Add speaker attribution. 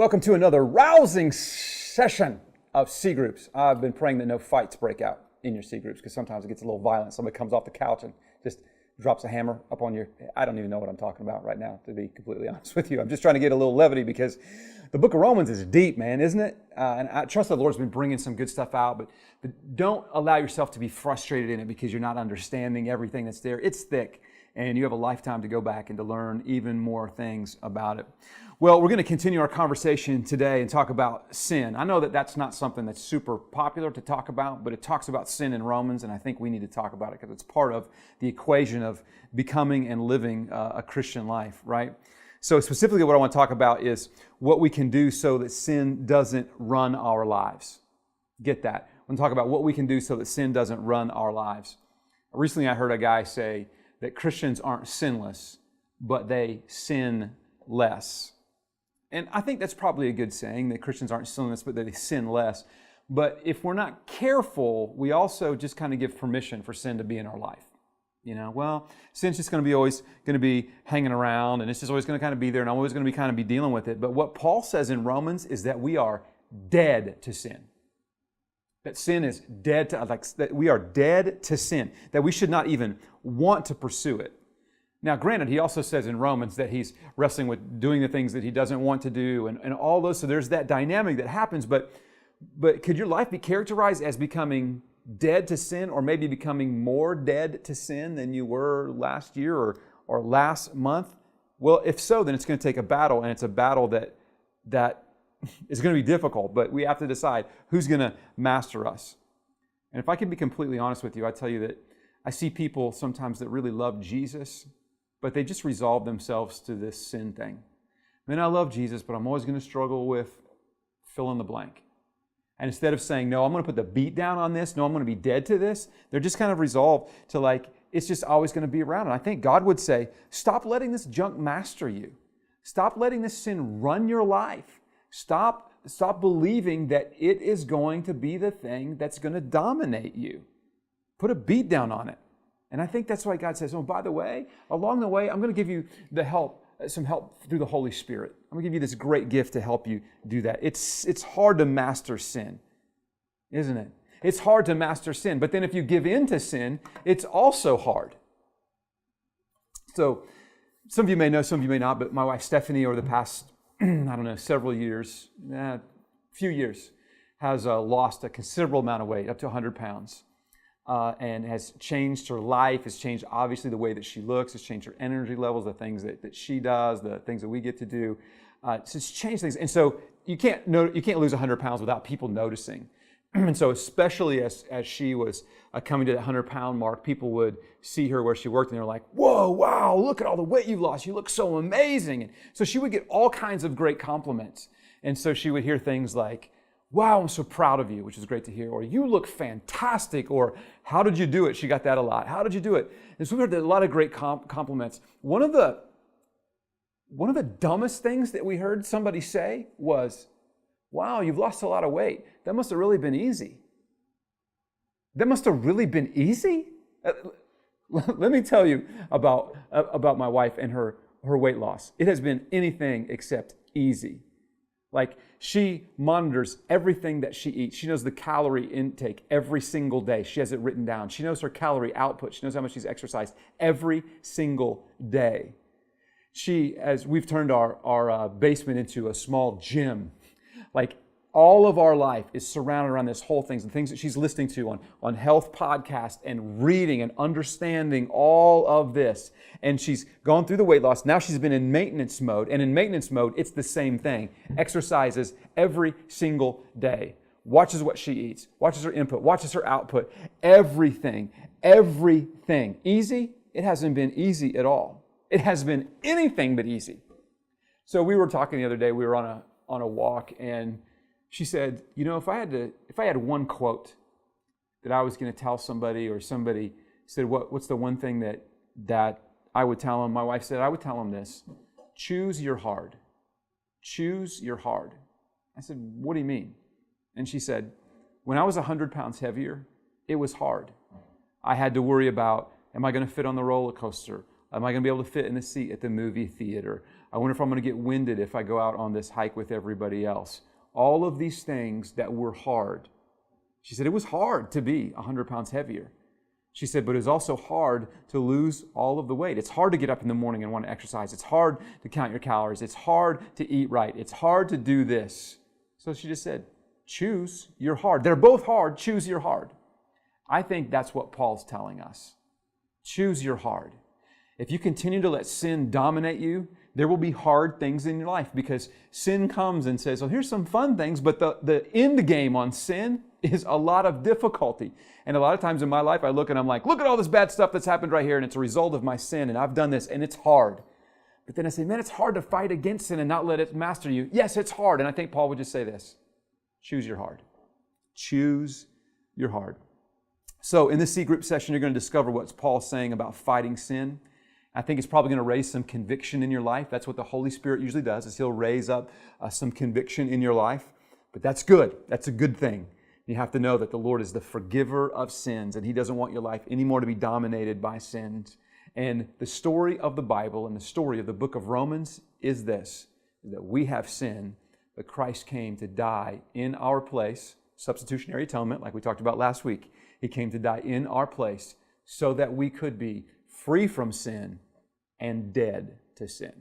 Speaker 1: Welcome to another rousing session of C groups. I've been praying that no fights break out in your C groups because sometimes it gets a little violent. Somebody comes off the couch and just drops a hammer up on your... I don't even know what I'm talking about right now, to be completely honest with you. I'm just trying to get a little levity because the book of Romans is deep, man, isn't it? And I trust the Lord's been bringing some good stuff out, but don't allow yourself to be frustrated in it because you're not understanding everything that's there. It's thick, and you have a lifetime to go back and to learn even more things about it. Well, we're going to continue our conversation today and talk about sin. I know that that's not something that's super popular to talk about, but it talks about sin in Romans, and I think we need to talk about it because it's part of the equation of becoming and living a Christian life, right? So specifically what I want to talk about is what we can do so that sin doesn't run our lives. Get that? I want to talk about what we can do so that sin doesn't run our lives. Recently I heard a guy say that Christians aren't sinless, but they sin less. And I think that's probably a good saying, that Christians aren't sinless, but that they sin less. But if we're not careful, we also just kind of give permission for sin to be in our life. You know, well, sin's just going to be always going to be hanging around, and it's just always going to kind of be there, and I'm always going to be kind of be dealing with it. But what Paul says in Romans is that we are dead to sin. That sin is dead to, that we are dead to sin, that we should not even want to pursue it. Now, granted, he also says in Romans that he's wrestling with doing the things that he doesn't want to do and all those. So there's that dynamic that happens. But could your life be characterized as becoming dead to sin, or maybe becoming more dead to sin than you were last year or last month? Well, if so, then it's going to take a battle, and it's a battle that is going to be difficult. But we have to decide who's going to master us. And if I can be completely honest with you, I tell you that I see people sometimes that really love Jesus, but they just resolve themselves to this sin thing. Man, I love Jesus, but I'm always going to struggle with fill in the blank. And instead of saying, no, I'm going to put the beat down on this, no, I'm going to be dead to this, they're just kind of resolved to it's just always going to be around. And I think God would say, stop letting this junk master you. Stop letting this sin run your life. Stop believing that it is going to be the thing that's going to dominate you. Put a beat down on it. And I think that's why God says, oh, by the way, along the way, I'm going to give you some help through the Holy Spirit. I'm going to give you this great gift to help you do that. It's hard to master sin, isn't it? It's hard to master sin. But then if you give in to sin, it's also hard. So some of you may know, some of you may not, but my wife Stephanie, over the past, several years, few years, has lost a considerable amount of weight, up to 100 pounds. And has changed her life, has changed obviously the way that she looks, has changed her energy levels, the things that she does, the things that we get to do. So it's changed things. And so you can't lose 100 pounds without people noticing. And so especially as she was coming to that 100-pound mark, people would see her where she worked and they're like, whoa, wow, look at all the weight you've lost. You look so amazing. And so she would get all kinds of great compliments. And so she would hear things like, wow, I'm so proud of you, which is great to hear. Or you look fantastic. Or how did you do it? She got that a lot. How did you do it? And so we heard a lot of great compliments. One of the dumbest things that we heard somebody say was, wow, you've lost a lot of weight. That must have really been easy. That must have really been easy? Let me tell you about my wife and her weight loss. It has been anything except easy. She monitors everything that she eats. She knows the calorie intake every single day. She has it written down. She knows her calorie output. She knows how much she's exercised every single day. As we've turned our basement into a small gym. All of our life is surrounded around this whole thing, the things that she's listening to on health podcasts and reading and understanding all of this. And she's gone through the weight loss. Now she's been in maintenance mode. And in maintenance mode, it's the same thing. Exercises every single day. Watches what she eats. Watches her input. Watches her output. Everything. Easy? It hasn't been easy at all. It has been anything but easy. So we were talking the other day. We were on a walk, and she said, if I had one quote that I was going to tell somebody, or somebody said, what's the one thing that I would tell them? My wife said, I would tell them this: choose your hard. Choose your hard. I said, what do you mean? And she said, when I was 100 pounds heavier, it was hard. I had to worry about, am I going to fit on the roller coaster? Am I going to be able to fit in the seat at the movie theater? I wonder if I'm going to get winded if I go out on this hike with everybody else. All of these things that were hard. She said it was hard to be 100 pounds heavier. She said, but it was also hard to lose all of the weight. It's hard to get up in the morning and want to exercise. It's hard to count your calories. It's hard to eat right. It's hard to do this. So she just said, choose your hard. They're both hard. Choose your hard. I think that's what Paul's telling us. Choose your hard. If you continue to let sin dominate you, there will be hard things in your life because sin comes and says, well, here's some fun things, but the end game on sin is a lot of difficulty. And a lot of times in my life, I look and I'm like, look at all this bad stuff that's happened right here, and it's a result of my sin, and I've done this, and it's hard. But then I say, man, it's hard to fight against sin and not let it master you. Yes, it's hard. And I think Paul would just say this, choose your hard. Choose your hard. So in this C group session, you're going to discover what Paul's saying about fighting sin. I think it's probably going to raise some conviction in your life. That's what the Holy Spirit usually does, is He'll raise up some conviction in your life. But that's good. That's a good thing. You have to know that the Lord is the forgiver of sins, and He doesn't want your life anymore to be dominated by sins. And the story of the Bible and the story of the book of Romans is this, that we have sin, but Christ came to die in our place, substitutionary atonement, like we talked about last week. He came to die in our place so that we could be free from sin and dead to sin.